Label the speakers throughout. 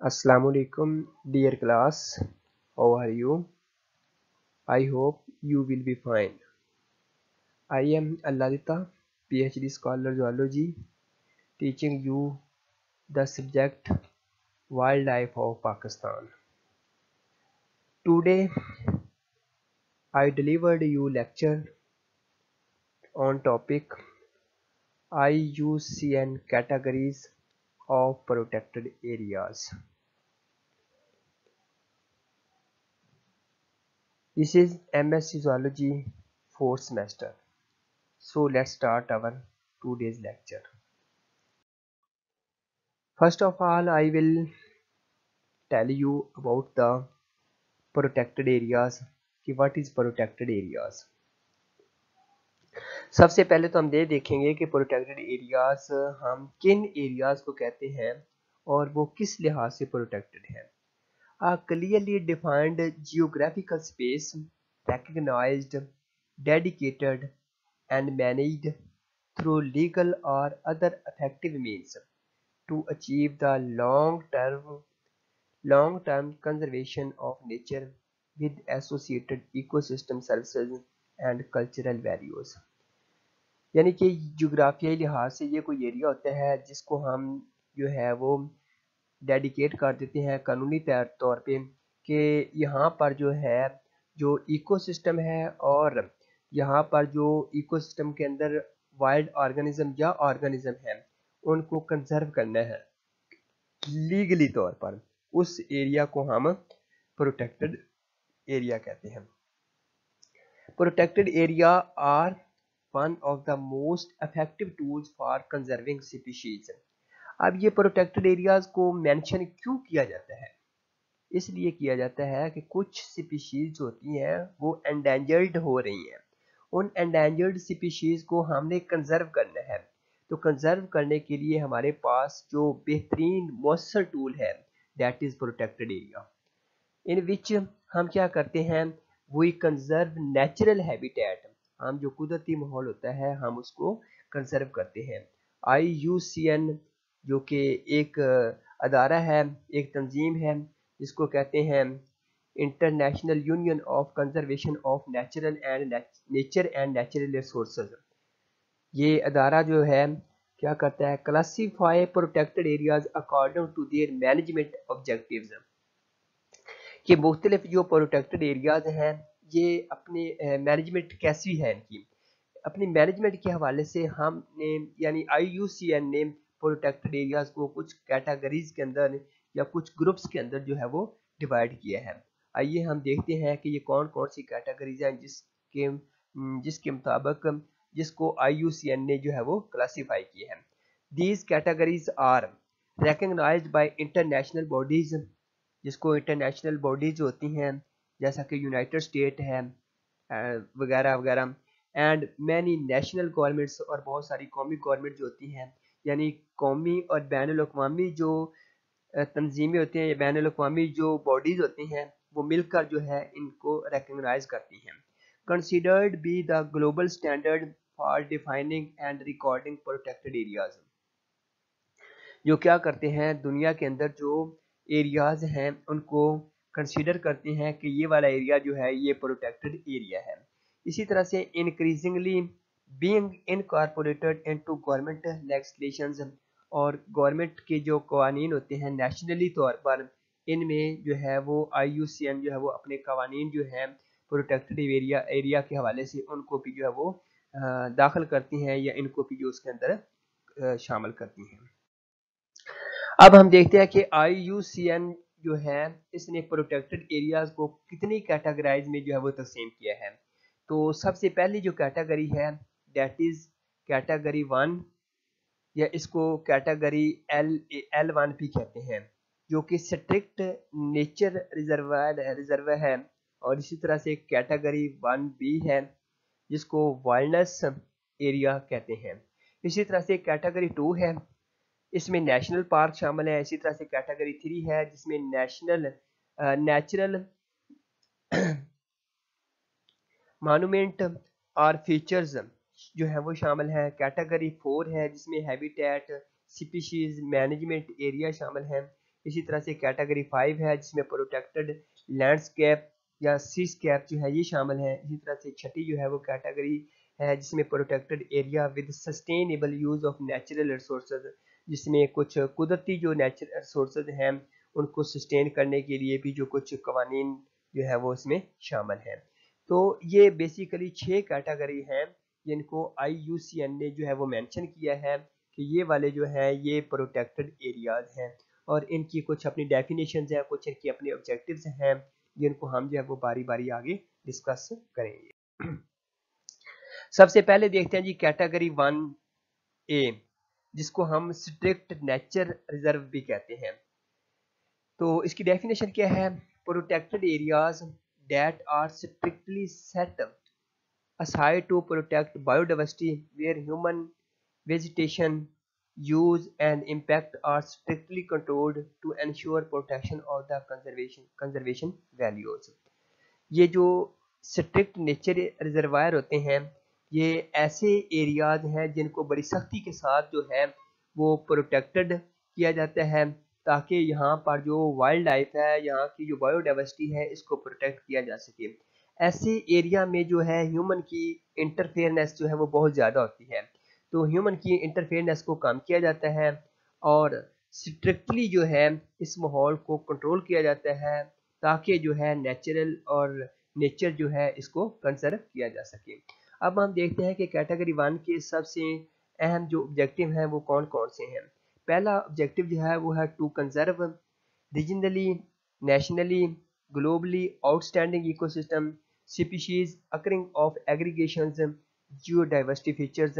Speaker 1: Assalamualaikum dear class, how are you? I hope you will be fine. I am Alladita, PhD Scholar Zoology, teaching you the subject Wildlife of Pakistan. Today I delivered you lecture on topic IUCN categories of protected areas. This is MSc Zoology 4th semester. So let's start our today's lecture. First of all, I will tell you about the protected areas कि what is protected areas. सबसे पहले तो हम ये देखेंगे कि protected areas हम किन areas को कहते हैं और वो किस लिहाज से protected है. A clearly defined geographical space recognized, dedicated and managed through legal or other effective means to achieve the long-term conservation of nature with associated ecosystem services and cultural values. यानी कि जोग्राफियाई लिहाज से ये कोई एरिया होता है जिसको हम जो है वो डेडिकेट कर देते हैं कानूनी तौर पे कि यहाँ पर जो है जो इकोसिस्टम है और यहाँ पर जो इकोसिस्टम के अंदर वाइल्ड ऑर्गेनिज्म या ऑर्गेनिज्म है उनको कंजर्व करना है लीगली तौर पर. उस एरिया को हम प्रोटेक्टेड एरिया कहते हैं. Protected area are one of the most effective tools for conserving species. अब ये प्रोटेक्टेड एरियाज को मेंशन क्यों किया जाता है? इसलिए किया जाता है कि कुछ स्पीशीज होती हैं वो एंडेंजर्ड हो रही हैं. उन एंडेंजर्ड स्पीशीज को हमने कंजर्व करना है. तो कंजर्व करने के लिए हमारे पास जो बेहतरीन मौसर टूल है दैट इज प्रोटेक्टेड एरिया, इन विच हम क्या करते हैं, वी कंजर्व नेचुरल हैबिटेट. हम जो कुदरती माहौल होता है हम उसको कंजर्व करते हैं. IUCN जो कि एक अदारा है, एक तंजीम है जिसको कहते हैं International Union of Conservation of Nature and Natural Resources. ये अदारा जो है क्या करता है, classify protected areas according to their management objectives. कि मुख्तलिफ जो प्रोटेक्टेड एरियाज हैं ये अपनी मैनेजमेंट कैसी है, इनकी अपनी मैनेजमेंट के हवाले से हमने यानी IUCN ने प्रोटेक्टेड एरियाज को कुछ कैटेगरीज के अंदर या कुछ ग्रुप्स के अंदर जो है वो डिवाइड किया है. आइए हम देखते हैं कि ये कौन कौन सी कैटेगरीज हैं जिसके मुताबिक जिसको IUCN ने जो है वो क्लासीफाई किया है. These categories are recognised by international bodies, जिसको इंटरनेशनल बॉडीज होती हैं जैसा कि यूनाइटेड स्टेट है वगैरह वगैरह, एंड मैनी नेशनल गवर्नमेंट्स और बहुत सारी कौमी गवर्नमेंट जो होती हैं, यानी कौमी और बैनुल अक़वामी जो तंजीमें होती हैं या बैनुल अक़वामी जो बॉडीज होती हैं वो मिलकर जो है इनको रिकॉग्नाइज करती हैं. Considered be the global standard for defining and recording protected areas. जो क्या करते हैं, दुनिया के अंदर जो एरियाज हैं उनको कंसीडर करते हैं कि ये वाला एरिया जो है ये प्रोटेक्टेड एरिया है. इसी तरह से increasingly being incorporated into government legislations, और गवर्नमेंट के जो कवानीन होते हैं नेशनली तौर पर इनमें जो है वो IUCN जो है वो अपने कवानीन जो है प्रोटेक्टेड एरिया के हवाले से उनको भी जो है वो दाखिल करती हैं या इनको भी जो उसके अंदर शामिल करती हैं. अब हम देखते हैं कि IUCN जो है इसने प्रोटेक्टेड एरियाज को कितनी कैटेगराइज में जो है वो तकसीम किया है. तो सबसे पहली जो कैटेगरी है दैट इज कैटेगरी 1, या इसको कैटेगरी L1 भी कहते हैं, जो कि स्ट्रिक्ट नेचर रिजर्व है. और इसी तरह से कैटेगरी 1B है जिसको वाइल्डनेस एरिया कहते हैं. इसी तरह से कैटेगरी 2 है, इसमें नेशनल पार्क शामिल है. इसी तरह से कैटेगरी 3 है जिसमें नेचुरल मॉन्यूमेंट और फीचर्स जो है वो शामिल है. कैटेगरी 4 है जिसमें हैबिटेट स्पीशीज मैनेजमेंट एरिया शामिल है. इसी तरह से कैटेगरी 5 है जिसमें प्रोटेक्टेड लैंडस्केप या सीस्केप जो है ये शामिल है। इसी तरह से छठी जो है वो कैटेगरी है जिसमें protected area with sustainable use of natural resources, जिसमें कुछ कुदरती जो नेचुरल रिसोर्सेज हैं उनको सस्टेन करने के लिए भी जो कुछ कवानीन जो है वो इसमें शामिल हैं। तो ये बेसिकली 6 कैटेगरी हैं जिनको IUCN ने जो है वो मेंशन किया है कि ये वाले जो है ये प्रोटेक्टेड एरियाज हैं, और इनकी कुछ अपनी डेफिनेशंस हैं, कुछ इनकी अपने ऑब्जेक्टिव्स हैं जिनको हम जो है वो बारी बारी आगे डिस्कस करेंगे। सबसे पहले देखते हैं जी कैटेगरी 1A जिसको हम स्ट्रिक्ट नेचर रिजर्व भी कहते हैं। तो इसकी डेफिनेशन क्या है? Protected areas that are strictly set aside to protect biodiversity where human vegetation use and impact are strictly controlled to ensure protection of the conservation values। ये जो स्ट्रिक्ट नेचर रिजर्वायर होते हैं ये ऐसे एरियाज हैं जिनको बड़ी सख्ती के साथ जो है वो प्रोटेक्टेड किया जाता है ताकि यहाँ पर जो वाइल्ड लाइफ है, यहाँ की जो बायोडाइवर्सिटी है, इसको प्रोटेक्ट किया जा सके। ऐसे एरिया में जो है ह्यूमन की इंटरफेयरनेस जो है वो बहुत ज़्यादा होती है, तो ह्यूमन की इंटरफेयरनेस को कम किया जाता है और स्ट्रिक्टली जो है इस माहौल को कंट्रोल किया जाता है ताकि जो है नेचुरल और नेचर जो है इसको कंजर्व किया जा सके। अब हम देखते हैं कि कैटेगरी 1 के सबसे अहम जो ऑब्जेक्टिव हैं वो कौन कौन से हैं। पहला ऑब्जेक्टिव जो है वो है to conserve regionally, nationally, globally outstanding ecosystem species occurring of aggregations geodiversity features.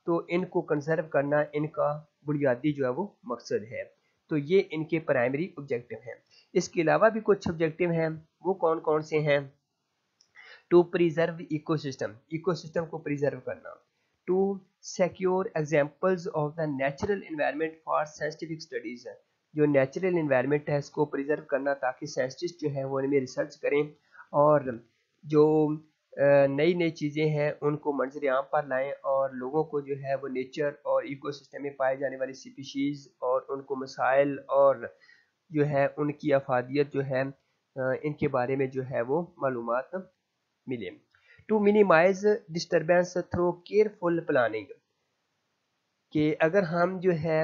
Speaker 1: तो इनको कंजर्व करना इनका बुनियादी जो है वो मकसद है, तो ये इनके प्राइमरी ऑब्जेक्टिव हैं। इसके अलावा भी कुछ ऑब्जेक्टिव हैं, वो कौन कौन से हैं? टू प्रिजर्व इकोसिस्टम, इकोसिस्टम को प्रिजर्व करना। To secure examples of the natural environment for scientific studies, जो नेचुरल एनवायरनमेंट है इसको प्रिजर्व करना ताकि साइंटिस्ट जो है वो इनमें रिसर्च करें और जो नई नई चीज़ें हैं उनको मंजर आम पर लाएं और लोगों को जो है वो नेचर और इकोसिस्टम में पाए जाने वाली स्पीशीज़ और उनको मसाइल और जो है उनकी अफादियत जो है इनके बारे में जो है वो मालूमात मिले। To minimise disturbance through careful planning, कि अगर हम जो है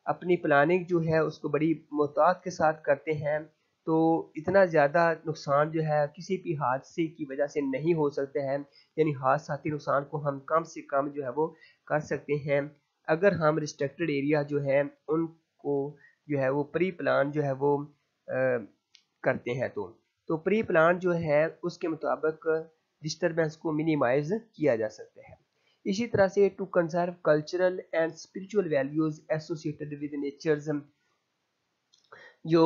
Speaker 1: अपनी प्लानिंग जो है उसको बड़ी मोहतात के साथ करते हैं तो इतना ज़्यादा नुकसान जो है किसी भी हादसे की वजह से नहीं हो सकता है, यानी हादसाती नुकसान को हम कम से कम जो है वो कर सकते हैं अगर हम रिस्ट्रिक्टेड एरिया जो है उनको जो है वो प्री प्लान जो है वो करते हैं। तो प्री प्लान जो है उसके मुताबिक डिस्टर्बेंस को मिनिमाइज किया जा सकता है। इसी तरह से to conserve cultural and spiritual values associated with natures, जो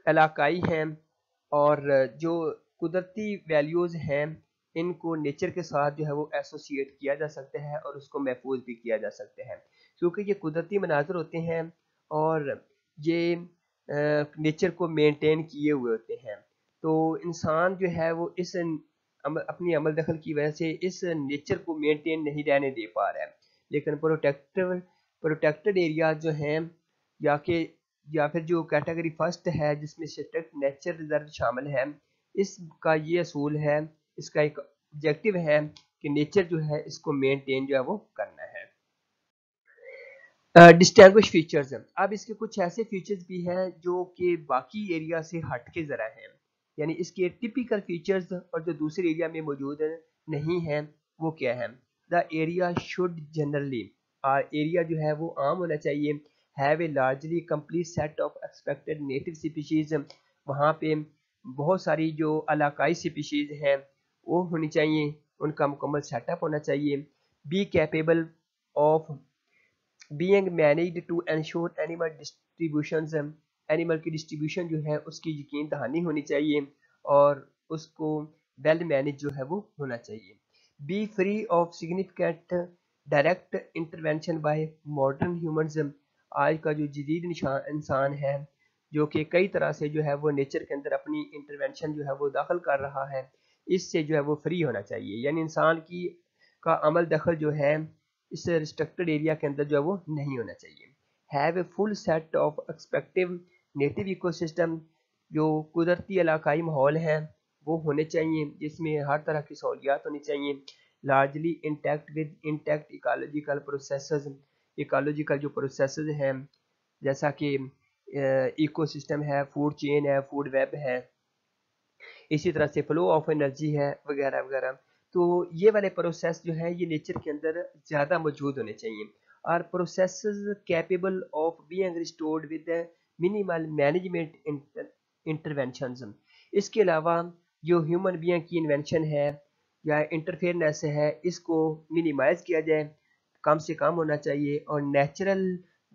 Speaker 1: इलाकाई हैं और जो कुदरती वैल्यूज हैं इनको नेचर के साथ जो है वो एसोसिएट किया जा सकता है और उसको महफूज भी किया जा सकता है, क्योंकि ये कुदरती मनाजर होते हैं और ये नेचर को मेंटेन किए हुए होते हैं। तो इंसान जो है वो इस अपनी अमल दखल की वजह से इस नेचर को मेंटेन नहीं रहने दे पा रहा है, लेकिन प्रोटेक्टेड एरिया जो हैं या कि या फिर जो कैटेगरी फर्स्ट है जिसमें स्ट्रिक्ट नेचर रिजर्व शामिल है, इसका ये असूल है, इसका एक ऑब्जेक्टिव है कि नेचर जो है इसको मेंटेन जो है वो करना है। डिस्टिंग्विश फीचर्स, अब इसके कुछ ऐसे फीचर्स भी हैं जो कि बाकी एरिया से हट के ज़रा हैं, यानी इसके टिपिकल फीचर्स और जो दूसरे एरिया में मौजूद नहीं हैं वो क्या है? द एरिया शुड जनरली, और एरिया जो है वो आम होना चाहिए, have A largely complete set of expected native species, वहाँ पे बहुत सारी जो इलाकाई स्पीशीज हैं वो होनी चाहिए, उनका मुकम्मल सेटअप होना चाहिए। Be capable of being managed to ensure animal distributions, animal की डिस्ट्रीब्यूशन जो है उसकी यकीन दहानी होनी चाहिए और उसको वेल मैनेज जो है वो होना चाहिए। Be free of significant direct intervention bye modern humans, आज का जो जदीद इंसान है जो कि कई तरह से जो है वो नेचर के अंदर अपनी इंटरवेंशन जो है वो दाखिल कर रहा है, इससे जो है वो फ्री होना चाहिए, यानी इंसान की का अमल दखल जो है इस रिस्ट्रिक्टेड एरिया के अंदर जो है वो नहीं होना चाहिए। Have a full set of respective native ecosystem जो कुदरती इलाकाई माहौल है वो होने चाहिए जिसमें हर तरह की सहूलियात होनी चाहिए, largely intact with intact ecological processes, ecological जो प्रोसेसेस हैं जैसा कि इकोसिस्टम है, फूड चेन है, फूड वेब है, इसी तरह से फ्लो ऑफ एनर्जी है वगैरह वगैरह। तो ये वाले प्रोसेस जो है ये नेचर के अंदर ज़्यादा मौजूद होने चाहिए और process capable of being restored with minimal management intervention. इसके अलावा जो ह्यूमन बीइंग की इन्वेंशन है या इंटरफेयरनेस है इसको मिनिमाइज किया जाए, कम से कम होना चाहिए और नेचुरल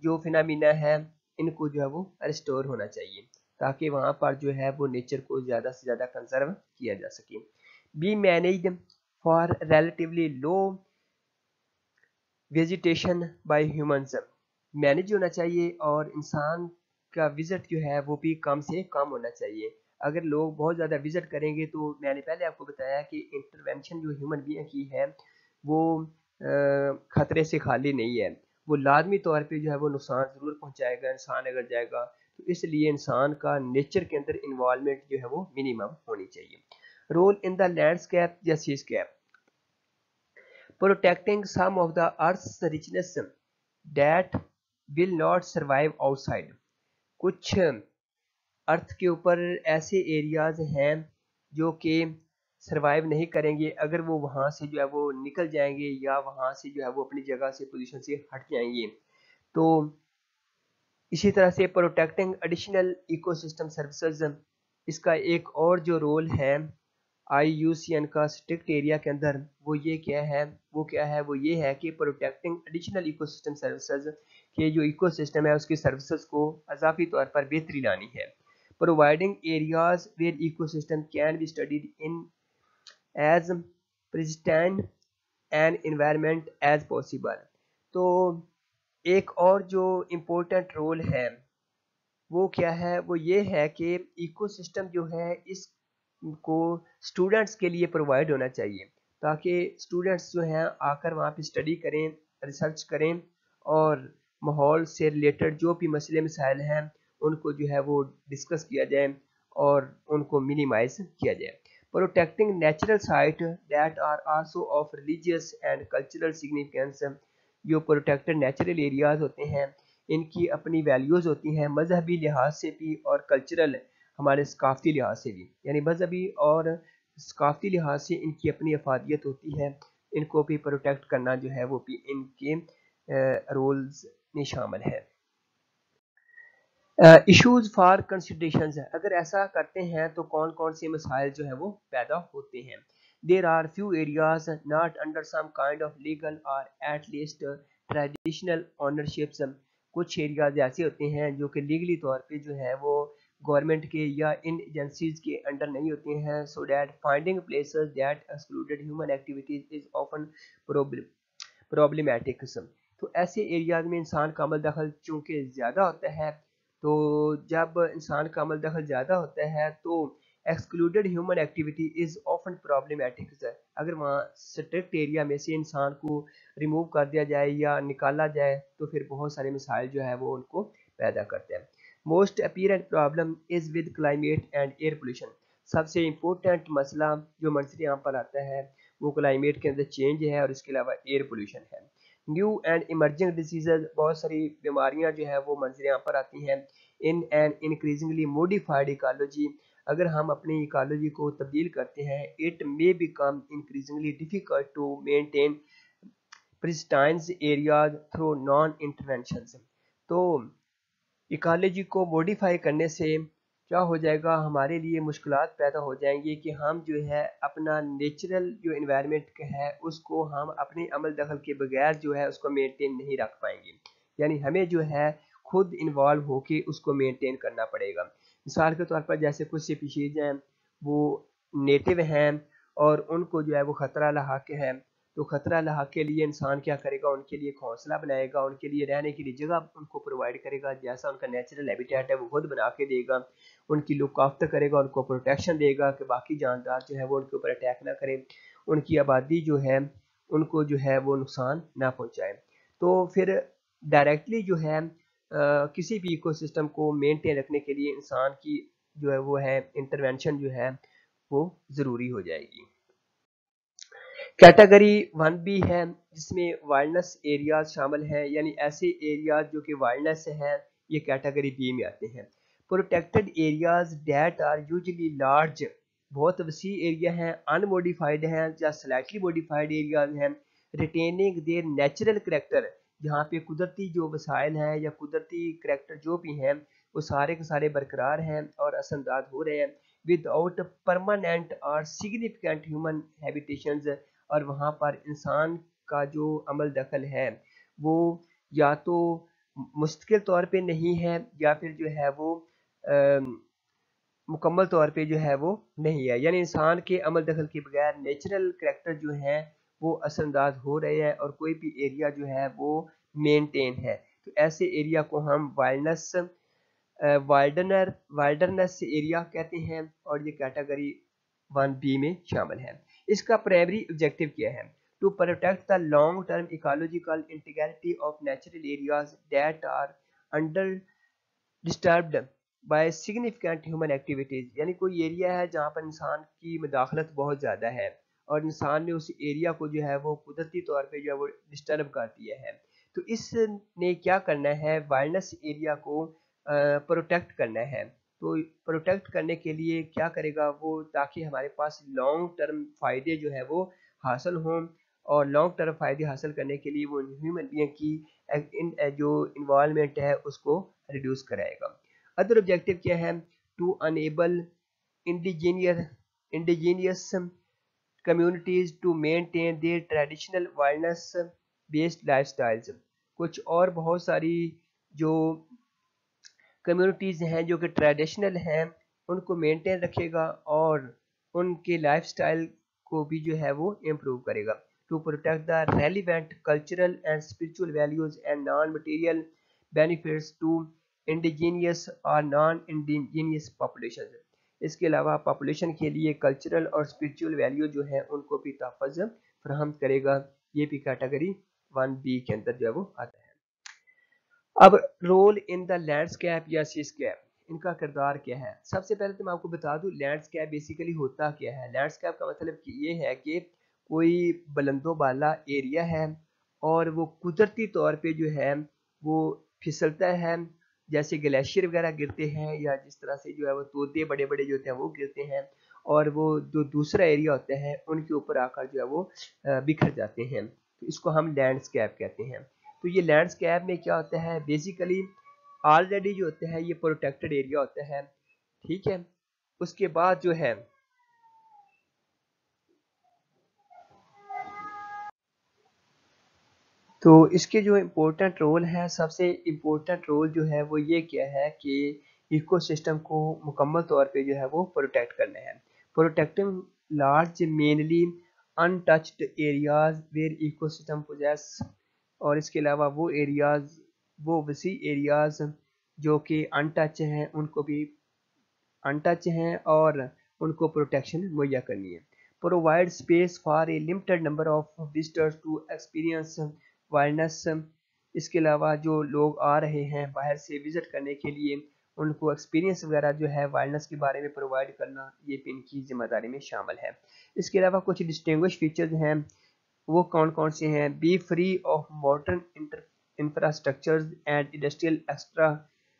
Speaker 1: जो फिनोमिना है इनको जो है वो रिस्टोर होना चाहिए ताकि वहाँ पर जो है वो नेचर को ज़्यादा से ज़्यादा कंजर्व किया जा सके। Be managed for relatively low vegetation bye humans, manage होना चाहिए और इंसान का विजिट जो है वो भी कम से कम होना चाहिए। अगर लोग बहुत ज़्यादा विजिट करेंगे तो मैंने पहले आपको बताया कि इंटरवेंशन जो ह्यूमन बीइंग की है वो खतरे से खाली नहीं है, वो लाजमी तौर पे जो है वो नुकसान ज़रूर पहुंचाएगा इंसान अगर जाएगा, तो इसलिए इंसान का नेचर के अंदर इन्वॉल्वमेंट जो है वो मिनिमम होनी चाहिए। रोल इन द लैंडस्केप या seascape, protecting some of the earth's richness that will not survive outside। कुछ अर्थ के ऊपर ऐसे एरियाज हैं जो कि सरवाइव नहीं करेंगे अगर वो वहाँ से जो है वो निकल जाएंगे या वहाँ से जो है वो अपनी जगह से पोजीशन से हट जाएंगे। तो इसी तरह से प्रोटेक्टिंग एडिशनल इकोसिस्टम सर्विसेज, इसका एक और जो रोल है IUCN का स्ट्रिक्ट एरिया के अंदर वो ये है कि प्रोटेक्टिंग एडिशनल इकोसिस्टम सर्विसेज के जो इकोसिस्टम है उसकी सर्विसेज को अजाफी तौर पर बेहतरी लानी है। Providing areas where ecosystem can be studied in as pristine an environment as possible. तो एक और जो इम्पोर्टेंट रोल है वो क्या है, वो ये है कि इकोसिस्टम जो है इसको स्टूडेंट्स के लिए प्रोवाइड होना चाहिए ताकि स्टूडेंट्स जो हैं आकर वहाँ पे स्टडी करें, रिसर्च करें और माहौल से रिलेटेड जो भी मसले मसाइल हैं उनको जो है वो डिस्कस किया जाए और उनको मिनिमाइज किया जाए। Protecting natural site that are also of religious and cultural significance, जो प्रोटेक्टेड नेचुरल एरियाज होते हैं इनकी अपनी वैल्यूज़ होती हैं मजहबी लिहाज से भी और कल्चरल हमारे सकाफती लिहाज से भी, यानी मजहबी और सकाफती लिहाज से इनकी अपनी अफादियत होती है, इनको भी प्रोटेक्ट करना जो है वो भी इनके रोल्स में शामिल है। इश्यूज फॉर कंसिडरेशन, अगर ऐसा करते हैं तो कौन कौन से मसाइल जो है वो पैदा होते हैं। There are few areas not under some kind of legal और एट लीस्ट ट्रेडिशनल ओनरशिप्स, कुछ एरियाज ऐसे होते हैं जो कि लीगली तौर पे जो है वो गवर्नमेंट के या इन एजेंसीज के अंडर नहीं होते हैं, so that finding places that excluded human activities is often problematic. तो ऐसे एरियाज में इंसान का अमल दखल चूँकि ज़्यादा होता है, तो जब इंसान का अमल दखल ज़्यादा होता है तो excluded human activity is often problematic है। अगर वहाँ स्ट्रिक्ट एरिया में से इंसान को रिमूव कर दिया जाए या निकाला जाए तो फिर बहुत सारे मिसाइल जो है वो उनको पैदा करते हैं। Most apparent problem is with climate and air pollution, सबसे इम्पोर्टेंट मसला जो मंजर यहाँ पर आता है वो क्लाइमेट के अंदर चेंज है और इसके अलावा एयर पोल्यूशन है। न्यू एंड इमर्जिंग डिसीजेज, बहुत सारी बीमारियां जो है वो मंजर यहाँ पर आती हैं। In an increasingly modified ecology, अगर हम अपनी इकोलॉजी को तब्दील करते हैं, it may become increasingly difficult to maintain pristine areas through non intervention. तो इकोलॉजी को मॉडिफाई करने से क्या हो जाएगा, हमारे लिए मुश्किलात पैदा हो जाएंगी कि हम जो है अपना नेचुरल जो इन्वायरमेंट है उसको हम अपने अमल दखल के बगैर जो है उसको मेंटेन नहीं रख पाएंगे, यानी हमें जो है खुद इन्वॉल्व होके उसको मेंटेन करना पड़ेगा। मिसाल के तौर पर जैसे कुछ स्पीशीज हैं वो नेटिव हैं और उनको जो है वो ख़तरा लाहक है, तो ख़तरा लाहक के लिए इंसान क्या करेगा, उनके लिए घोंसला बनाएगा, उनके लिए रहने के लिए जगह उनको प्रोवाइड करेगा, जैसा उनका नेचुरल हैबिटेट है वो खुद बना के देगा, उनकी लुक आफ्टर करेगा, उनको प्रोटेक्शन देगा कि बाकी जानदार जो है वो उनके ऊपर अटैक ना करें, उनकी आबादी जो है उनको जो है वो नुकसान ना पहुँचाए। तो फिर डायरेक्टली जो है किसी भी इकोसिस्टम को मेंटेन रखने के लिए इंसान की जो है वो है इंटरवेंशन जो है वो ज़रूरी हो जाएगी। कैटेगरी 1B है जिसमें वाइल्डनेस एरियाज शामिल हैं, यानी ऐसे एरियाज जो कि वाइल्डनेस हैं, ये कैटेगरी बी में आते हैं। Protected areas that are usually large, बहुत वसी एरिया हैं, अनमोडिफाइड हैं या स्लाइटली मॉडिफाइड एरियाज हैं, रिटेनिंग देयर नेचुरल करेक्टर, जहाँ पे कुदरती जो वसाइल हैं या कुदरती करेक्टर जो भी हैं वो सारे के सारे बरकरार हैं और असरअंदाज हो रहे हैं, विदाउट परमानेंट और सिग्निफिकेंट ह्यूमन हैबिटेशंस, और वहाँ पर इंसान का जो अमल दखल है वो या तो मुस्तकिल तौर पे नहीं है या फिर जो है वो मुकम्मल तौर पे जो है वो नहीं है, यानी इंसान के अमल दखल के बगैर नेचुरल करैक्टर जो हैं वो असरअंदाज हो रहे हैं और कोई भी एरिया जो है वो मेंटेन है। तो ऐसे एरिया को हम वाइल्डरनेस एरिया कहते हैं और ये कैटेगरी 1B में शामिल है। इसका प्राइमरी ऑब्जेक्टिव क्या है? To protect the long term ecological integrity of natural areas that are under disturbed by significant human activities, यानी कोई एरिया है जहाँ पर इंसान की मदाखलत बहुत ज़्यादा है और इंसान ने उस एरिया को जो है वो कुदरती तौर पे जो है वो डिस्टर्ब कर दिया है। तो इसने क्या करना है, वाइल्डनेस एरिया को प्रोटेक्ट करना है। तो प्रोटेक्ट करने के लिए क्या करेगा वो, ताकि हमारे पास लॉन्ग टर्म फ़ायदे जो है वो हासिल हों, और लॉन्ग टर्म फ़ायदे हासिल करने के लिए वो ह्यूमन बीइंग की जो इन्वॉल्वमेंट है उसको रिड्यूस कराएगा। अदर ऑब्जेक्टिव क्या है? To enable indigenous indigenous communities to maintain their traditional wildness based lifestyles. कुछ और बहुत सारी जो कम्युनिटीज़ हैं जो कि ट्रेडिशनल हैं उनको मेंटेन रखेगा और उनके लाइफस्टाइल को भी जो है वो इम्प्रूव करेगा। To protect the relevant cultural and spiritual values and non material benefits to indigenous और नॉन इंडिजीनियस पॉपुलेशन। इसके अलावा पॉपुलेशन के लिए कल्चरल और स्पिरिचुअल वैल्यू जो है उनको भी तहफ़्फ़ुज़ फराहम करेगा। ये भी कैटेगरी 1B के अंदर जो है वो आता है। अब रोल इन द लैंडस्केप या सीस्केप, इनका किरदार क्या है? सबसे पहले तो मैं आपको बता दूं लैंडस्केप बेसिकली होता क्या है। लैंडस्केप का मतलब कि ये है कि कोई बुलंदो बाला एरिया है और वो कुदरती तौर पे जो है वो फिसलता है, जैसे ग्लेशियर वगैरह गिरते हैं या जिस तरह से जो है वो तोते बड़े बड़े जो होते हैं वो गिरते हैं और वो जो दूसरा एरिया होता है उनके ऊपर आकर जो है वो बिखर जाते हैं, तो इसको हम लैंडस्केप कहते हैं। तो ये लैंडस्केप में क्या होता है, बेसिकली ऑलरेडी जो होता है ये प्रोटेक्टेड एरिया होता है, ठीक है। उसके बाद जो है तो इसके जो इम्पोर्टेंट रोल है, सबसे इम्पोर्टेंट रोल जो है वो ये क्या है कि इकोसिस्टम को मुकम्मल तौर पे जो है वो प्रोटेक्ट करना है। Protecting large mainly untouched areas where ecosystem poses, और इसके अलावा वो एरियाज, वो वसी एरियाज जो कि अनटच हैं उनको भी अनटच हैं और उनको प्रोटेक्शन मुहैया करनी है। Provide space for a limited number of visitors to experience wildness, इसके अलावा जो लोग आ रहे हैं बाहर से विजिट करने के लिए उनको एक्सपीरियंस वगैरह जो है वाइल्डनेस के बारे में प्रोवाइड करना, ये भी इनकी जिम्मेदारी में शामिल है। इसके अलावा कुछ डिस्टिंग्विश फीचर्स हैं, वो कौन कौन से हैं? B free of modern infrastructures and industrial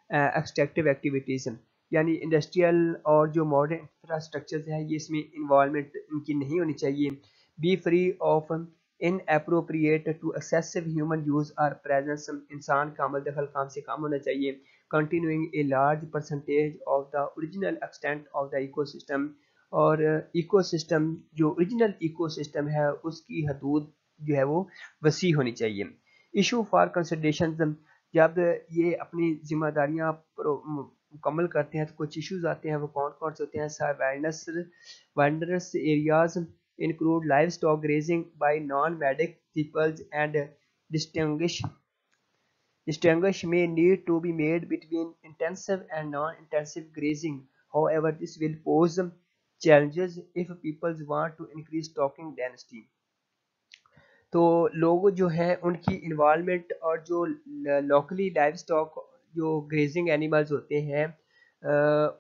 Speaker 1: extractive activities, यानी इंडस्ट्रियल और जो मॉडर्न इंफ्रास्ट्रक्चर्स हैं ये इसमें इन्वॉल्वमेंट इनकी नहीं होनी चाहिए। Be free of inappropriate to excessive human use और प्रेजेंस, इंसान का अमल दखल काम से कम होना चाहिए। Continuing a large percentage of the original extent of the ecosystem, और इकोसिस्टम जो ओरिजिनल इकोसिस्टम है उसकी हदूद जो है वो वसी होनी चाहिए। इशू फॉर कंसिडरेशन, जब ये अपनी जिम्मेदारियां मुकम्मल करते हैं तो कुछ इश्यूज आते हैं, वो कौन कौन से होते हैं? Wildness areas include livestock grazing by nomadic peoples and distinguish may need to be made between intensive and non-intensive grazing. However, this will pose challenges if people want to increase stocking density. तो लोग जो हैं उनकी involvement और जो locally live stock जो grazing animals होते हैं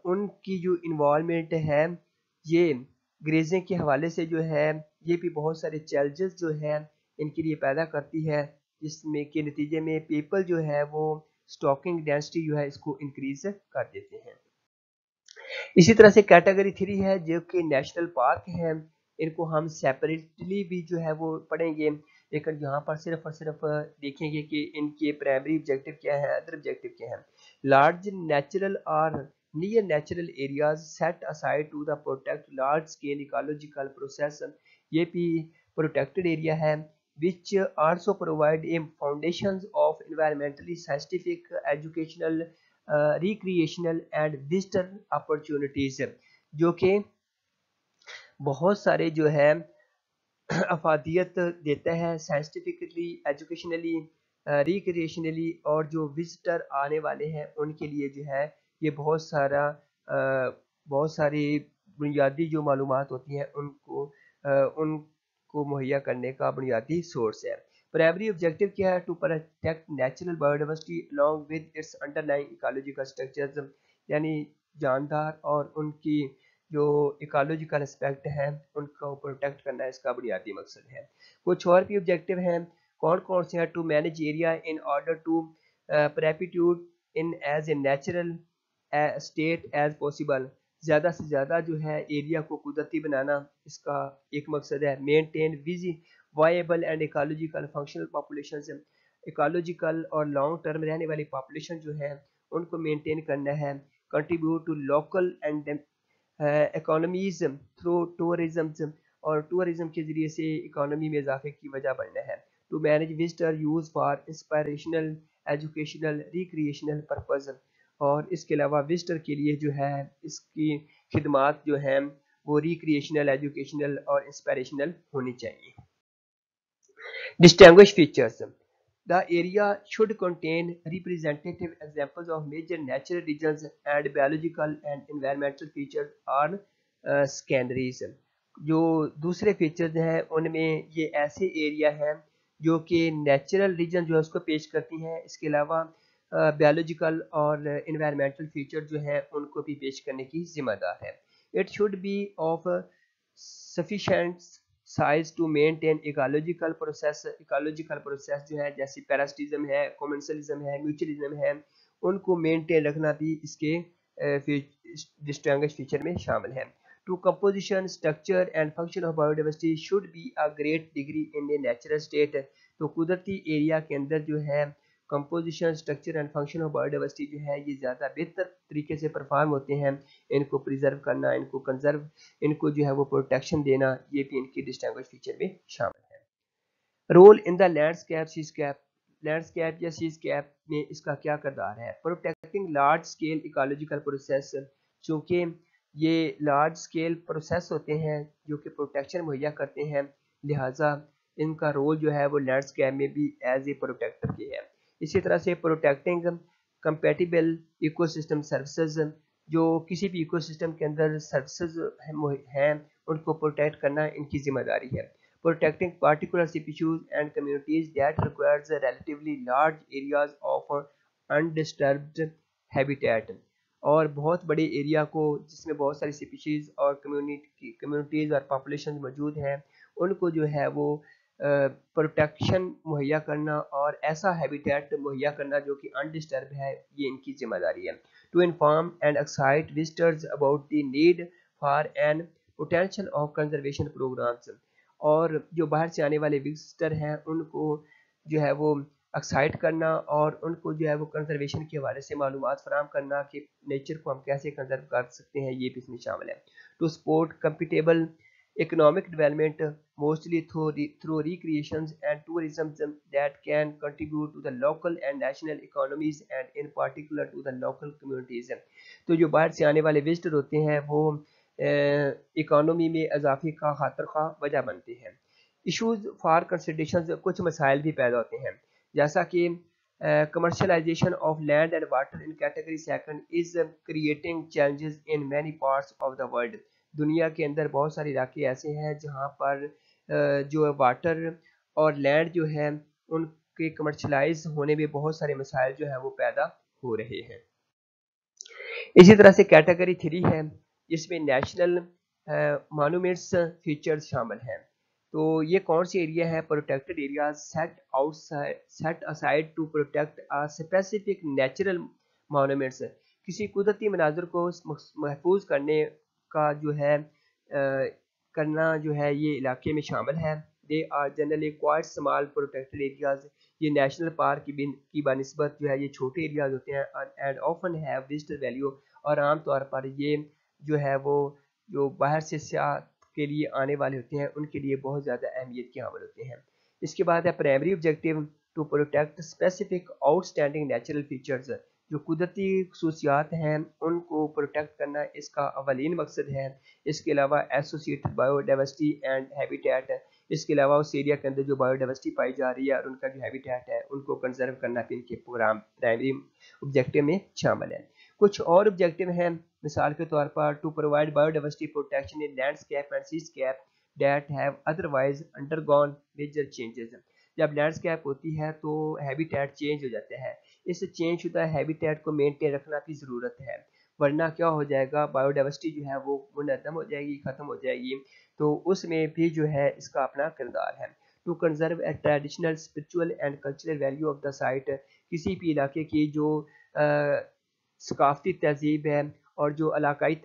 Speaker 1: उनकी जो इन्वॉल्वमेंट है, ये ग्रेजिंग के हवाले से जो है ये भी बहुत सारे चैलेंजेस जो है इनके लिए पैदा करती है, जिसमें के नतीजे में पीपल जो है वो स्टॉकिंग डेंसिटी जो है इसको इंक्रीज कर देते हैं। इसी तरह से कैटेगरी 3 है जो कि नेशनल पार्क है, इनको हम सेपरेटली भी जो है वो पढ़ेंगे, लेकिन यहाँ पर सिर्फ और सिर्फ देखेंगे कि इनके प्राइमरी ऑब्जेक्टिव क्या है, अदर ऑब्जेक्टिव क्या है। लार्ज नेचुरल और near natural areas set aside to the protect large scale ecological process, ये भी प्रोटेक्टेड एरिया है, which also provide a foundations of environmentally scientific educational recreational and visitor opportunities, जो कि बहुत सारे जो है अफादियत देता है साइंटिफिकली, एजुकेशनली, रिक्रिएशनली, और जो विजिटर आने वाले हैं उनके लिए जो है ये बहुत सारी बुनियादी जो मालूमात होती हैं उनको मुहैया करने का बुनियादी सोर्स है। प्राइमरी ऑब्जेक्टिव क्या है? To protect natural biodiversity along with its underlying ecological structures, यानी जानदार और उनकी जो इकोलॉजिकल एस्पेक्ट है उनको प्रोटेक्ट करना इसका बुनियादी मकसद है। कुछ और भी ऑब्जेक्टिव हैं, कौन कौन से हैं? To manage area in order to perpetuate in as a natural state as possible, ज़्यादा से ज़्यादा जो है एरिया को कुदरती बनाना इसका एक मकसद है। मेंटेन विजी viable and ecological functional population, ecological और लॉन्ग टर्म रहने वाली पॉपुलेशन जो है उनको मेंटेन करना है। Contribute to local and economies through tourism, और टूरिज्म के ज़रिए से इकोनॉमी में इजाफे की वजह बनना है। To manage visitor use for inspirational, educational, recreational purpose, और इसके अलावा विजिटर के लिए जो है इसकी खिदमात जो है वो रिक्रिएशनल, एजुकेशनल और इंस्पायरेशनल होनी चाहिए। Distinguished features. The area should contain representative examples of major natural regions and biological and environmental features or sceneries. जो दूसरे फीचर्स हैं उनमें ये ऐसे एरिया हैं जो कि नेचुरल रीजन जो है उसको पेश करती हैं, इसके अलावा बायोलॉजिकल और इन्वायरमेंटल फीचर जो है उनको भी पेश करने की जिम्मेदार है। It should be of sufficient size to maintain ecological process जो है जैसे पैरासिटिज्म है, कॉमेंसलिज्म है, म्यूचुअलिज्म है, उनको मेंटेन रखना भी इसके डिस्टिंग्विश फीचर में शामिल है। To composition, structure and function of biodiversity should be a great degree in a natural state, तो कुदरती एरिया के अंदर जो है composition, structure and function of biodiversity जो है ये ज़्यादा बेहतर तरीके से परफॉर्म होते हैं। इनको प्रिजर्व करना, इनको कंजर्व, इनको जो है वो प्रोटेक्शन देना, ये भी इनकी डिस्टिंग्विश फीचर में शामिल है। रोल इन द लैंडस्केप या सीस्केप में इसका क्या किरदार है? Protecting large scale ecological process, चूँकि ये लार्ज स्केल प्रोसेस होते हैं जो कि प्रोटेक्शन मुहैया करते हैं, लिहाजा इनका रोल जो है वो लैंडस्केप में भी एज ए प्रोटेक्टर के है। इसी तरह से प्रोटेक्टिंग कंपैटिबल इकोसिस्टम सर्विसेज, जो किसी भी इकोसिस्टम के अंदर सर्विसेज हैं उनको प्रोटेक्ट करना इनकी जिम्मेदारी है। Protecting particular species and communities that requires relatively large areas of undisturbed habitat, और बहुत बड़े एरिया को जिसमें बहुत सारी स्पीशीज और कम्युनिटीज़ और पॉपुलेशन मौजूद हैं उनको जो है वो प्रोटेक्शन मुहैया करना और ऐसा हैबिटेट मुहैया करना जो कि अनडिस्टर्ब है, ये इनकी जिम्मेदारी है। To inform and excite visitors about the need for an potential of conservation programs, और जो बाहर से आने वाले विजिटर हैं उनको जो है वो एक्साइट करना और उनको जो है वो कंजर्वेशन के हवाले से मालूमात फराहम करना कि नेचर को हम कैसे कंजर्व कर सकते हैं, ये भी इसमें शामिल है। To support compatible economic development mostly through recreation and tourism that can contribute to the local and national economies and in particular to the local communities. तो जो बाहर से आने वाले विजिटर होते हैं वो इकोनॉमी में इजाफे का खातर खा वजह बनते हैं। इशूज़ फॉर कंसिडरेशन, कुछ मसाइल भी पैदा होते हैं, जैसा कि commercialisation of land and water in category second is creating challenges in many parts of the world. दुनिया के अंदर बहुत सारे इलाके ऐसे हैं जहाँ पर जो वाटर और लैंड जो है उनके कमर्शलाइज होने में बहुत सारे मसाइल जो है वो पैदा हो रहे हैं। इसी तरह से कैटेगरी 3 है जिसमें नेशनल मॉन्यूमेंट्स फीचर्स शामिल हैं। तो ये कौन सी एरिया है? Protected area set aside to protect a specific natural monuments. किसी कुदरती मनाजर को महफूज करने का जो है करना जो है ये इलाके में शामिल है। They are generally quite small protected areas. ये नेशनल पार्क की बानिस्बत जो है ये छोटे एरियाज होते हैं and often have visitor value. और आमतौर पर ये जो है वो जो बाहर से सियाहत के लिए आने वाले होते हैं उनके लिए बहुत ज़्यादा अहमियत के हामिल होते हैं। इसके बाद है primary objective to protect specific outstanding natural features. जो कुदरती खसूसियात हैं उनको प्रोटेक्ट करना इसका अवलीन मकसद है। इसके अलावा एसोसिएटेड बायोडाइवर्सिटी एंड हैबिटेट। इसके अलावा उस एरिया के अंदर जो बायोडाइवर्सिटी पाई जा रही है और उनका जो हैबिटेट है उनको कंजर्व करना भी इनके प्रोग्राम प्राइमरी ऑब्जेक्टिव में शामिल है। कुछ और ऑब्जेक्टिव हैं, मिसाल के तौर पर to provide biodiversity protection in landscape and seascape that have otherwise undergone major changes. जब लैंडस्केप होती है तो हैबिटेट चेंज हो जाता है। इस चेंज शुदा हैबिटेट को मेंटेन रखना की ज़रूरत है, वरना क्या हो जाएगा, बायोडाइवर्सिटी जो है वो मुनहदम हो जाएगी, ख़त्म हो जाएगी। तो उसमें भी जो है इसका अपना किरदार है। To conserve a traditional spiritual and cultural value of the site. किसी भी इलाके की जो सकाफती तहजीब है और जो इलाकाई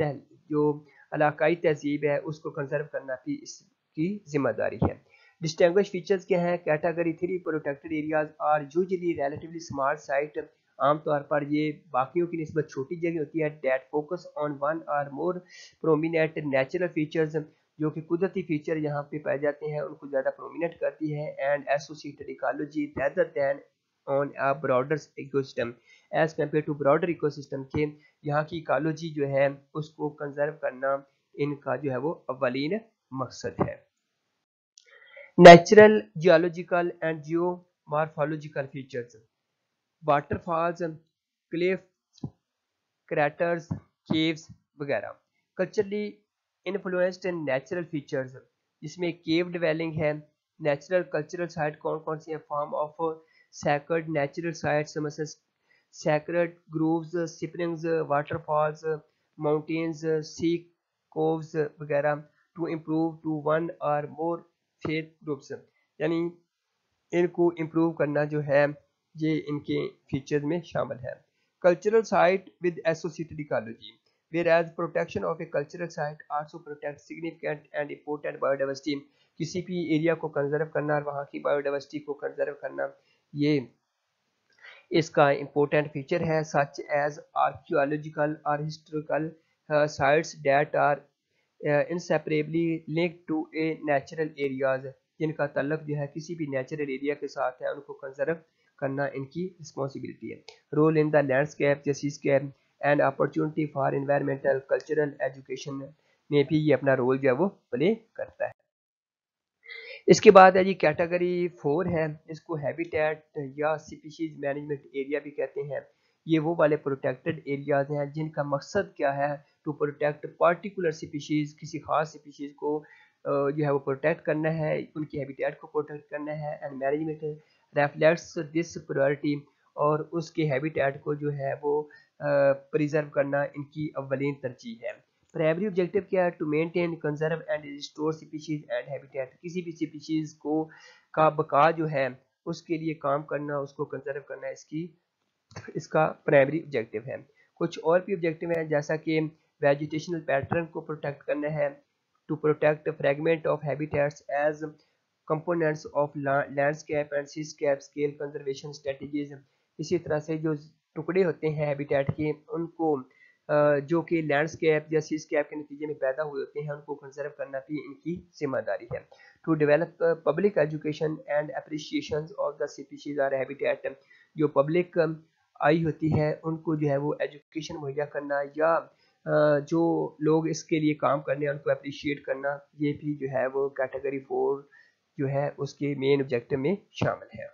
Speaker 1: तहजीब है उसको कंजर्व करना भी इसकी जिम्मेदारी है। डिस्टिंग्विश फीचर्स क्या हैं? Category 3 protected areas are usually relatively small site. आमतौर पर ये बाकियों की निस्बत छोटी जगह होती है। डेट फोकस ऑन वन और मोर प्रोमिनेंट नेचुरल फीचर्स। जो कि कुदरती फीचर यहाँ पे पाए जाते हैं उनको ज़्यादा प्रोमिनेंट करती है। And associated ecology rather than on a broader ecosystem as compare to broader ecosystem के यहाँ की इकोलॉजी जो है उसको कंजर्व करना इनका जो है वो अवलीन मकसद है। Natural geological and geomorphological features, waterfalls, cliff, craters, caves वगैरह। कल्चरली इन्फ्लुएंस्ड नेचुरल फीचर्स जिसमें केव डिवेलिंग है। नेचुरल कल्चरल साइट कौन कौन सी है? Form of sacred natural sites sacred groves, springs, waterfalls, mountains, sea coves वगैरह। टू इम्प्रूव टू वन और more faith groups, यानी इनको इम्प्रूव करना जो है ये इनके फीचर्स में शामिल है। Cultural site with associated ecology, whereas protection of a cultural site also protects significant and important biodiversity। किसी भी एरिया को कंजर्व करना और वहाँ की बायोडाइवर्सिटी को कंजर्व करना ये इसका इम्पोर्टेंट फीचर है। सच एज आर्कियोलॉजिकल और historical sites that are inseparably linked to a natural areas, जिनका तल्लक जो है किसी भी नेचुरल एरिया के साथ है उनको कंजर्व करना इनकी रिस्पॉन्सिबिलिटी है। रोल इन द लैंडस्केप या seascape and opportunity for environmental cultural education में भी ये अपना रोल जो है वो प्ले करता है। इसके बाद है जी कैटेगरी 4 है, इसको हैबिटेट या स्पीशीज मैनेजमेंट एरिया भी कहते हैं। ये वो वाले प्रोटेक्टेड एरियाज हैं जिनका मकसद क्या है? टू प्रोटेक्ट पार्टिकुलर स्पीशीज, किसी खास स्पीशीज को जो है वो प्रोटेक्ट करना है, उनकी हैबिटेट को प्रोटेक्ट करना है। एंड मैनेजमेंट रेफ्लेक्ट्स दिस प्रायोरिटी, और उसके हैबिटेट को जो है वो प्रिजर्व करना इनकी अव्वलीन तरजीह है। प्राइमरी ऑब्जेक्टिव क्या है? To maintain, conserve and restore species and habitat. किसी भी स्पीशीज को का बका जो है उसके लिए काम करना, उसको कंजर्व करना इसका प्राइमरी ऑब्जेक्टिव है। कुछ और भी ऑब्जेक्टिव हैं जैसा कि वेजिटेशनल पैटर्न को प्रोटेक्ट करना है, to protect fragment of habitats as components of landscape and seascape scale conservation strategies. इसी तरह से जो टुकड़े होते हैं हैबिटेट के उनको जो कि लैंडस्केप या सीस्केप के नतीजे में पैदा हुए होते हैं उनको कंजर्व करना भी इनकी जिम्मेदारी है। To develop public education and appreciation of the species और हैबिटेट, जो पब्लिक आई होती है उनको जो है वो एजुकेशन मुहैया करना या जो लोग इसके लिए काम करने हैं उनको अप्रिशिएट करना, ये भी जो है वो कैटेगरी 4 जो है उसके मेन ऑब्जेक्टिव में शामिल है।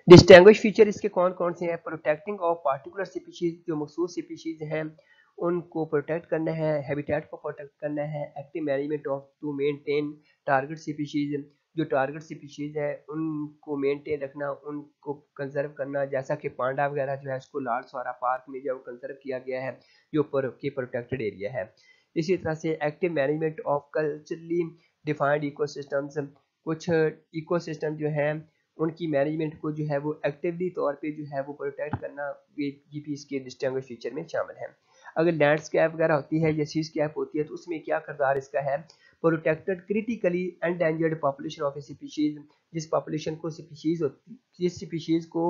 Speaker 1: डिस्टिंग्विश फीचर इसके कौन कौन से हैं? प्रोटेक्टिंग ऑफ पार्टिकुलर स्पीशीज, जो मखसूस स्पीशीज हैं उनको प्रोटेक्ट करना है, हैबिटेट को प्रोटेक्ट करना है। Active management of to maintain target species, जो टारगेट स्पीशीज है उनको मेंटेन रखना, उनको कंजर्व करना, जैसा कि पांडा वगैरह जो है उसको लाल सवारा पार्क में जो कंजर्व किया गया है जो प्रोटेक्टेड एरिया है। इसी तरह से active management of culturally defined ecosystems, कुछ इकोसिस्टम जो है उनकी मैनेजमेंट को जो है वो एक्टिवली तौर पे जो है वो प्रोटेक्ट करना, ये भी इसके डिस्टिंग्विश फीचर में शामिल है। अगर लैंडस्केप वगैरह होती है या सीस्केप होती है तो उसमें क्या किरदार इसका है, protected critically endangered population of A species, जिस पॉपुलेशन को स्पीशीज होती, जिस स्पीशीज को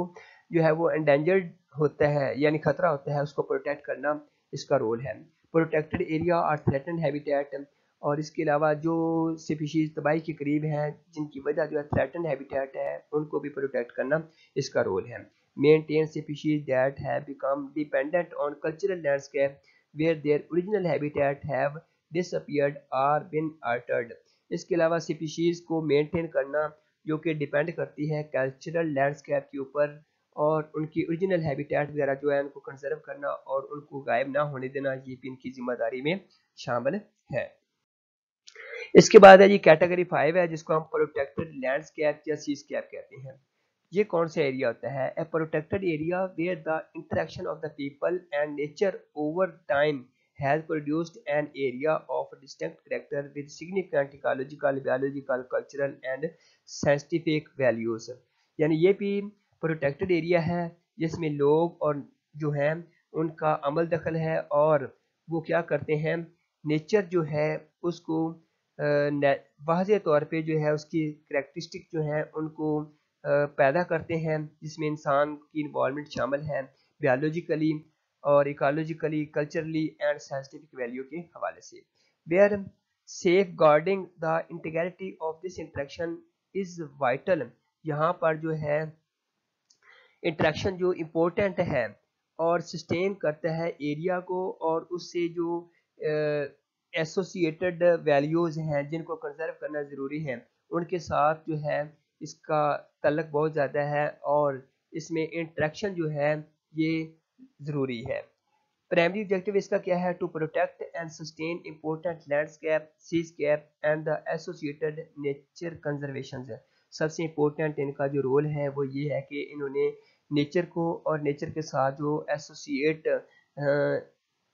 Speaker 1: जो है वो एंडेंजर्ड होता है यानी खतरा होता है उसको प्रोटेक्ट करना इसका रोल है। प्रोटेक्टेड एरिया और थ्रेटन्ड हैबिटेट, और इसके अलावा जो स्पीशीज तबाही के करीब हैं जिनकी वजह जो है थ्रेटन्ड हैबिटेट है उनको भी प्रोटेक्ट करना इसका रोल है। Maintain species that have become dependent on cultural landscape where their original habitat have disappeared और बिन अल्टर्ड। इसके अलावा स्पीशीज को मेंटेन करना जो कि डिपेंड करती है कल्चरल लैंडस्केप के ऊपर, और उनकी ओरिजिनल हैबिटेट वगैरह जो है उनको कंजर्व करना और उनको गायब ना होने देना, ये भी इनकी जिम्मेदारी में शामिल है। इसके बाद है जी कैटेगरी 5 है जिसको हम प्रोटेक्टेड लैंडस्केप या सीस्केप कहते हैं। ये कौन सा एरिया होता है, a protected area where the interaction of the people and nature over time has produced an area of distinct character with significant ecological, biological, cultural and scientific values. यानी ये भी प्रोटेक्टेड एरिया है जिसमें लोग और जो है उनका अमल दखल है और वो क्या करते हैं, नेचर जो है उसको वाज़े तौर पे जो है उसकी करैक्टरिस्टिक जो है उनको पैदा करते हैं, जिसमें इंसान की इन्वॉल्वमेंट शामिल है बायोलॉजिकली और ecologically, culturally and scientific value के हवाले से। Where safeguarding the integrity of this interaction is vital, यहाँ पर जो है इंटरेक्शन जो इम्पोर्टेंट है और सस्टेन करता है एरिया को, और उससे जो एसोसिएटेड वैल्यूज़ हैं जिनको कंजर्व करना ज़रूरी है उनके साथ जो है इसका तल्लक बहुत ज़्यादा है और इसमें इंटरेक्शन जो है ये ज़रूरी है। प्राइमरी ऑब्जेक्टिव इसका क्या है, to protect and sustain important landscape, seascape and the associated nature conservation. सबसे इम्पोर्टेंट इनका जो रोल है वो ये है कि इन्होंने नेचर को और नेचर के साथ जो एसोसिएट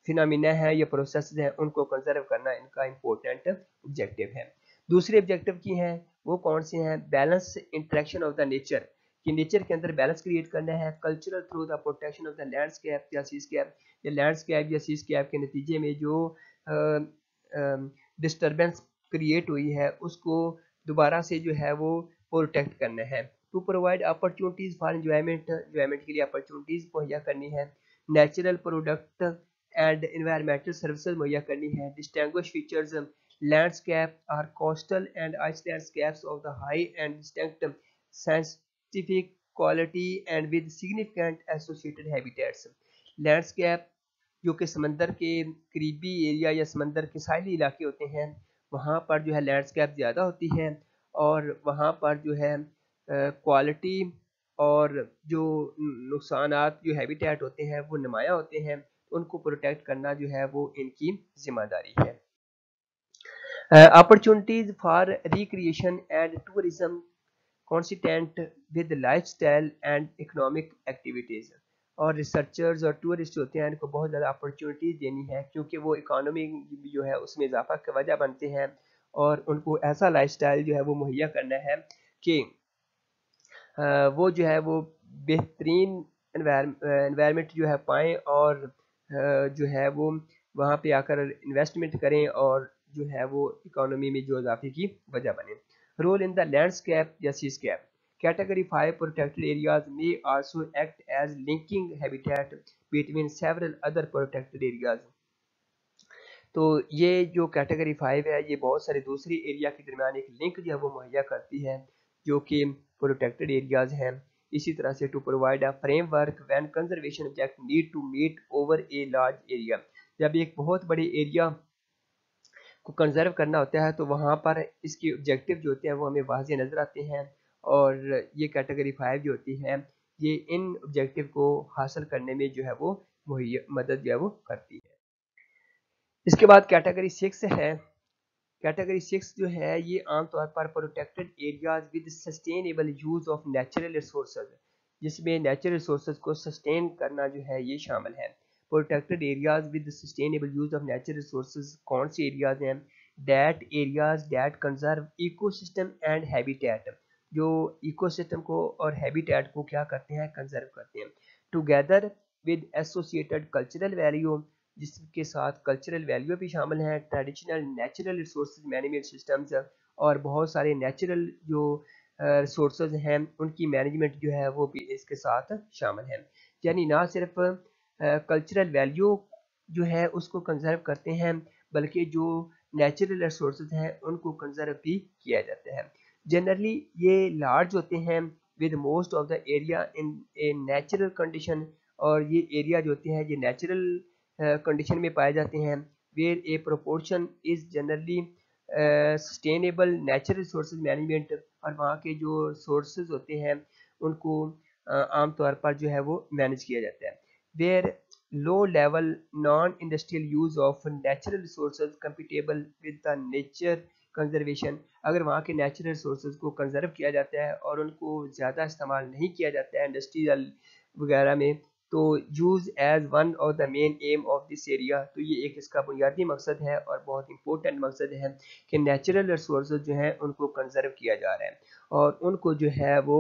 Speaker 1: फिनोमिना है या प्रोसेस हैं उनको कंजर्व करना इनका इम्पोर्टेंट ऑब्जेक्टिव है। दूसरे ऑब्जेक्टिव की हैं वो कौन से हैं, balance interaction of the nature, कि नेचर के अंदर बैलेंस क्रिएट करना है, cultural through the protection of the landscape या सीस्केप, या लैंडस्केप या सीस्केप के नतीजे में जो डिस्टर्बेंस क्रिएट हुई है उसको दोबारा से जो है वो प्रोटेक्ट करना है। To provide opportunities for enjoyment, enjoyment के लिए अपॉर्चुनिटीज मुहैया करनी है, natural product and environmental services मुहैया करनी है। Distinguish features landscape are coastal and ice landscapes of the high and distinct scientific quality and with significant associated habitats. Landscape जो कि समंदर के करीबी एरिया या समंदर के साहिली इलाके होते हैं वहाँ पर जो है लैंडस्केप ज़्यादा होती है और वहाँ पर जो है क्वालिटी और जो नुकसानात जो हैबिटेट होते हैं वो नुमाया होते हैं, उनको प्रोटेक्ट करना जो है वो इनकी जिम्मेदारी है। Opportunities for recreation and tourism consistent with lifestyle and economic activities, और रिसर्चर्स और टूरिस्ट होते हैं इनको बहुत ज़्यादा अपॉर्चुनिटीज़ देनी है क्योंकि वो इकोनॉमी जो है उसमें इजाफा की वजह बनते हैं और उनको ऐसा लाइफस्टाइल जो है वो मुहैया करना है कि वो जो है वो बेहतरीन एनवायरनमेंट जो है पाएँ और जो है वो वहाँ पे आकर इन्वेस्टमेंट करें और जो है वो इकोनॉमी में जो इजाफे की वजह बने। रोल इन द लैंडस्केप या सीस्केप, कैटेगरी 5 प्रोटेक्टेड एरियाज में also act as linking habitat between several other protected areas. तो ये जो कैटेगरी 5 है ये बहुत सारे दूसरी एरिया के दरमियान एक लिंक जो है वो मुहैया करती है जो कि प्रोटेक्टेड एरियाज हैं। इसी तरह से to provide a framework when conservation object need to meet over a large area, जब एक बहुत बड़े एरिया को कंजर्व करना होता है तो वहाँ पर इसके ऑब्जेक्टिव जो होते हैं वो हमें वाज़े नज़र आते हैं और ये कैटेगरी 5 जो होती है ये इन ऑब्जेक्टिव को हासिल करने में जो है वो मुहैया मदद जो है वो करती है। इसके बाद कैटेगरी 6 है कैटेगरी 6 जो है ये आमतौर पर protected areas with sustainable use of natural resources, जिसमें नेचुरल रिसोर्सेज को सस्टेन करना जो है ये शामिल है। Protected areas with sustainable use of natural resources कौन से एरियाज हैं? That areas that conserve ecosystem and habitat, जो इकोसिस्टम को और हैबिटेट को क्या करते हैं? कंजर्व करते हैं। Together with associated cultural value, जिसके साथ कल्चरल वैल्यू भी शामिल हैं, traditional natural resource management systems और बहुत सारे नेचुरल जो रिसोर्स हैं उनकी मैनेजमेंट जो है वो भी इसके साथ शामिल है। यानी ना सिर्फ कल्चरल वैल्यू जो है उसको कंजर्व करते हैं, बल्कि जो नेचुरल रिसोर्स हैं उनको कंजर्व भी किया जाता है। जनरली ये लार्ज होते हैं with most of the area in a natural condition, और ये एरिया जो होते हैं ये नेचुरल कंडीशन में पाए जाते हैं। Where a proportion is generally sustainable natural resources management, और वहाँ के जो सोर्सेज होते हैं उनको आमतौर पर जो है वो मैनेज किया जाता है। Where low level non industrial use of natural resources compatible with the nature conservation, अगर वहाँ के नेचुरल रिसोर्सेज को कंजर्व किया जाता है और उनको ज़्यादा इस्तेमाल नहीं किया जाता है इंडस्ट्रियल वगैरह में, तो use as one of the main aim of this area, तो ये एक इसका बुनियादी मकसद है और बहुत इंपॉर्टेंट मकसद है कि नेचुरल रिसोर्स जो हैं उनको कंजर्व किया जा रहा है और उनको जो है वो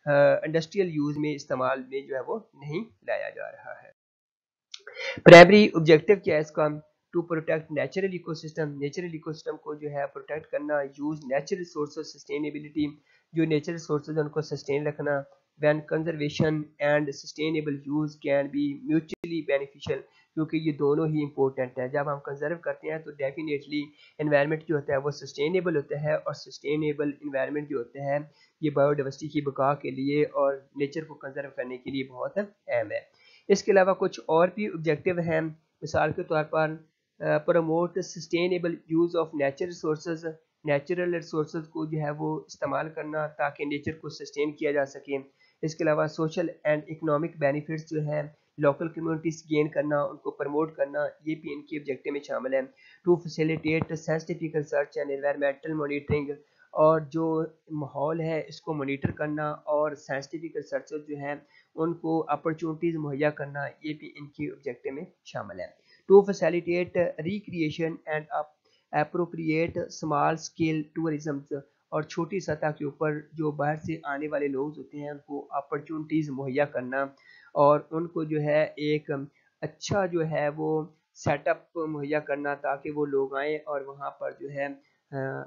Speaker 1: इंडस्ट्रियल यूज़ में इस्तेमाल में जो है वो नहीं लाया जा रहा है। प्राइमरी ऑब्जेक्टिव क्या है इसका? To protect natural ecosystem, natural ecosystem को जो है प्रोटेक्ट करना। यूज नेचुरल रिसोर्सेज सस्टेनेबिलिटी, जो नेचुरल रिसोर्सेज उनको सस्टेन रखना। When conservation and sustainable use can be mutually beneficial, क्योंकि ये दोनों ही इंपॉर्टेंट है। जब हम कंजर्व करते हैं तो डेफिनेटली एनवायरनमेंट जो होता है वो सस्टेनेबल होता है, और सस्टेनेबल एनवायरनमेंट जो होता है ये बायोडाइवर्सिटी की बका के लिए और नेचर को कंजर्व करने के लिए बहुत अहम है। इसके अलावा कुछ और भी ऑब्जेक्टिव हैं, मिसाल के तौर पर promote sustainable use of natural resources, natural resources को जो है वो इस्तेमाल करना ताकि नेचर को सस्टेन किया जा सके। इसके अलावा सोशल एंड इकोनॉमिक बेनिफिट्स जो है लोकल कम्युनिटीज गेन करना, उनको प्रमोट करना, ये भी इनके ऑब्जेक्टिव में शामिल है। To facilitate scientific research and environmental monitoring, और जो माहौल है इसको मॉनिटर करना और साइंटिफिक रिसर्च जो है उनको अपॉर्चुनिटीज़ मुहैया करना, ये भी इनके ऑब्जेक्टिव में शामिल है। To facilitate recreation and appropriate small scale tourism, और छोटी सतह के ऊपर जो बाहर से आने वाले लोग होते हैं उनको अपॉर्चुनिटीज़ मुहैया करना और उनको जो है एक अच्छा जो है वो सेटअप मुहैया करना ताकि वो लोग आएँ और वहाँ पर जो है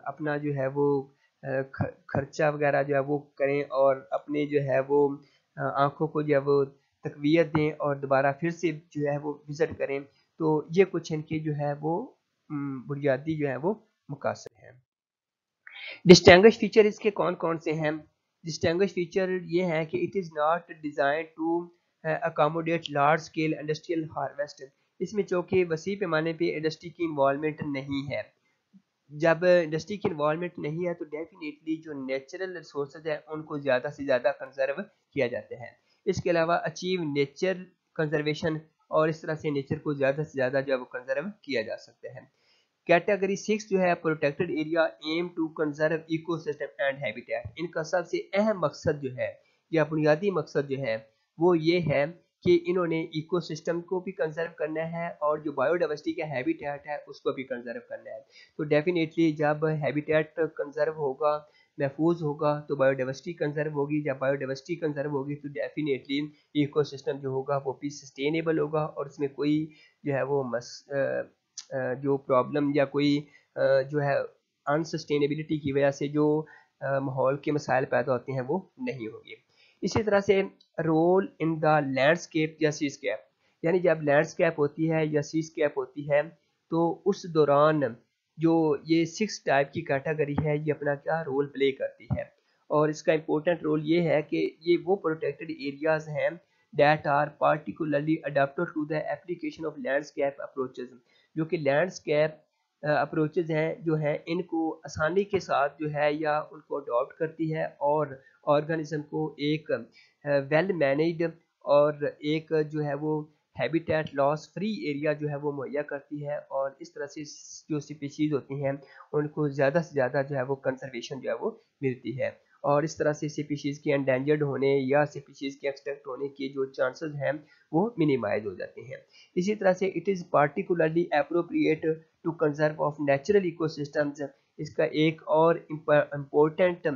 Speaker 1: अपना जो है वो खर्चा वगैरह जो है वो करें और अपने जो है वो आँखों को जो है वो तक़वियत दें और दोबारा फिर से जो है वो विज़िट करें। तो ये कुछ इनके जो है वो बुनियादी जो है वो मकासद हैं। डिस्टिंग्विश फीचर इसके कौन कौन से हैं? डिस्टिंग्विश फीचर ये है कि it is not design to accommodate large scale industrial harvest, इसमें चूँकि वसी पैमाने पे इंडस्ट्री की इन्वॉल्वमेंट नहीं है। जब इंडस्ट्री की इन्वॉल्वमेंट नहीं है तो डेफिनेटली जो नेचुरल रिसोर्सेज है उनको ज़्यादा से ज़्यादा कंजर्व किया जाता है। इसके अलावा अचीव नेचर कंजर्वेशन, और इस तरह से नेचर को ज़्यादा से ज़्यादा जो है वो कंजर्व किया जा सकता है। कैटेगरी 6 जो है protected area aim to conserve ecosystem and habitat, इनका सबसे अहम मकसद जो है या बुनियादी मकसद जो है वो ये है कि इन्होंने इकोसिस्टम को भी कंजर्व करना है और जो बायोडाइवर्सिटी का हैबिटेट है उसको भी कंजर्व करना है। तो डेफिनेटली जब हैबिटेट कंजर्व होगा, महफूज होगा, तो बायोडाइवर्सिटी कंजर्व होगी। जब बायोडाइवर्सिटी कंजर्व होगी तो डेफिनेटली इकोसिस्टम जो होगा वो भी सस्टेनेबल होगा और उसमें कोई जो है वो जो प्रॉब्लम या कोई जो है अनसस्टेनेबिलिटी की वजह से जो माहौल के मसाइल पैदा होते हैं वो नहीं होंगे। इसी तरह से रोल इन द लैंडस्केप या सीस्केप, यानी जब लैंडस्केप होती है या सीस्केप होती है तो उस दौरान जो ये 6 टाइप की कैटेगरी है ये अपना क्या रोल प्ले करती है। और इसका इम्पोर्टेंट रोल ये है कि ये वो प्रोटेक्टेड एरियाज हैं that are particularly adapted to the application of landscape approaches, जो कि लैंडस्केप अप्रोचेज हैं जो हैं इनको आसानी के साथ जो है या उनको अडॉप्ट करती है और ऑर्गेनिज्म को एक वेल मैनेज्ड और एक जो है वो हैबिटेट लॉस फ्री एरिया जो है वो मुहैया करती है, और इस तरह से जो स्पीशीज़ होती हैं उनको ज़्यादा से ज़्यादा जो है वो कंजर्वेशन जो है वो मिलती है, और इस तरह से स्पीशीज़ के एंडेंजर्ड होने या स्पीशीज़ के एक्सटिंक्ट होने के जो चांसेस हैं वो मिनिमाइज हो जाते हैं। इसी तरह से it is particularly appropriate to conserve of natural ecosystems. इसका एक और इम्पोर्टेंट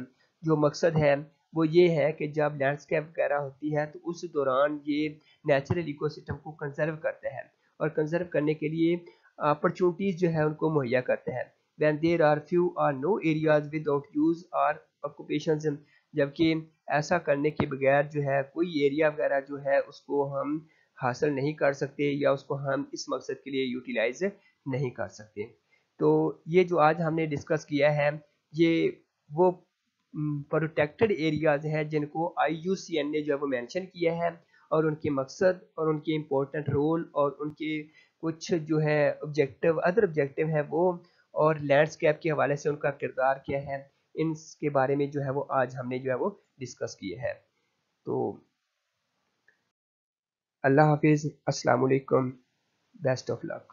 Speaker 1: जो मकसद है वो ये है कि जब लैंडस्केप वगैरह होती है तो उस दौरान ये नेचुरल इकोसिस्टम को कंजर्व करते हैं, और कंजर्व करने के लिए अपॉर्चुनिटीज़ जो है उनको मुहैया करते हैं। when there are few or no areas without use or occupations, जबकि ऐसा करने के बगैर जो है कोई एरिया वगैरह जो है उसको हम हासिल नहीं कर सकते या उसको हम इस मकसद के लिए यूटिलाइज नहीं कर सकते। तो ये जो आज हमने डिस्कस किया है ये वो प्रोटेक्टेड एरियाज हैं जिनको IUCN ने जो है वो मेंशन किया है, और उनके मकसद और उनके इम्पोर्टेंट रोल और उनके कुछ जो है ऑब्जेक्टिव अदर ऑब्जेक्टिव है वो, और लैंडस्केप के हवाले से उनका किरदार क्या है, इनके बारे में जो है वो आज हमने जो है वो डिस्कस किए हैं। तो अल्लाह हाफिज़, अस्सलाम वालेकुम, बेस्ट ऑफ लक।